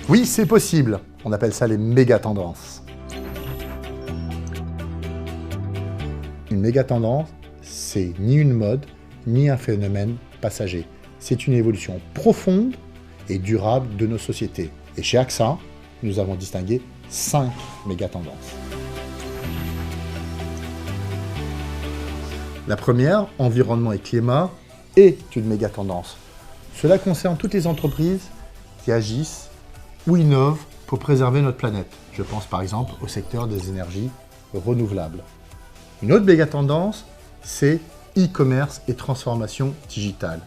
Oui, c'est possible. On appelle ça les méga-tendances. Une méga-tendance, c'est ni une mode, ni un phénomène passager. C'est une évolution profonde et durable de nos sociétés. Et chez AXA, nous avons distingué 5 méga-tendances. La première, environnement et climat, est une méga-tendance. Cela concerne toutes les entreprises qui agissent ou innovent pour préserver notre planète. Je pense par exemple au secteur des énergies renouvelables. Une autre méga-tendance, c'est e-commerce et transformation digitale.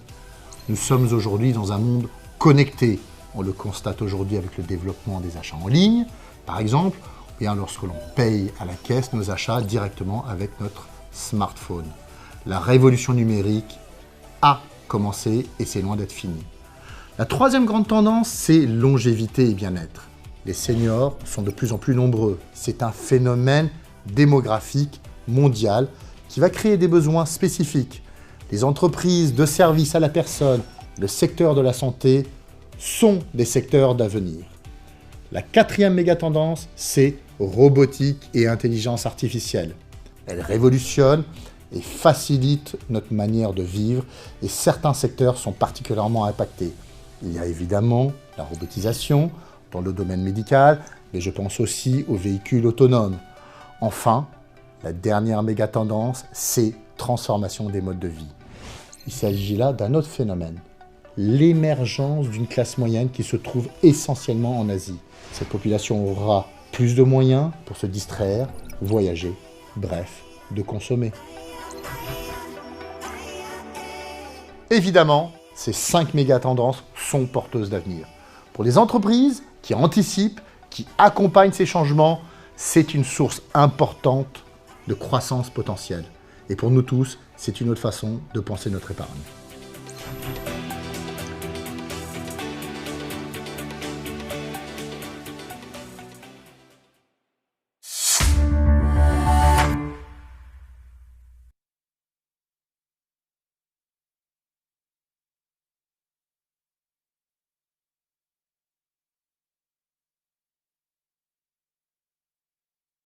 Nous sommes aujourd'hui dans un monde connecté. On le constate aujourd'hui avec le développement des achats en ligne, par exemple, ou bien lorsque l'on paye à la caisse nos achats directement avec notre smartphone. La révolution numérique a commencé et c'est loin d'être fini. La troisième grande tendance, c'est longévité et bien-être. Les seniors sont de plus en plus nombreux. C'est un phénomène démographique mondial qui va créer des besoins spécifiques. Les entreprises de services à la personne, le secteur de la santé sont des secteurs d'avenir. La quatrième méga-tendance, c'est robotique et intelligence artificielle. Elle révolutionne et facilite notre manière de vivre et certains secteurs sont particulièrement impactés. Il y a évidemment la robotisation dans le domaine médical, mais je pense aussi aux véhicules autonomes. Enfin, la dernière méga-tendance, c'est transformation des modes de vie. Il s'agit là d'un autre phénomène, l'émergence d'une classe moyenne qui se trouve essentiellement en Asie. Cette population aura plus de moyens pour se distraire, voyager, bref, de consommer. Évidemment, ces 5 méga-tendances sont porteuses d'avenir. Pour les entreprises qui anticipent, qui accompagnent ces changements, c'est une source importante de croissance potentielle. Et pour nous tous, c'est une autre façon de penser notre épargne.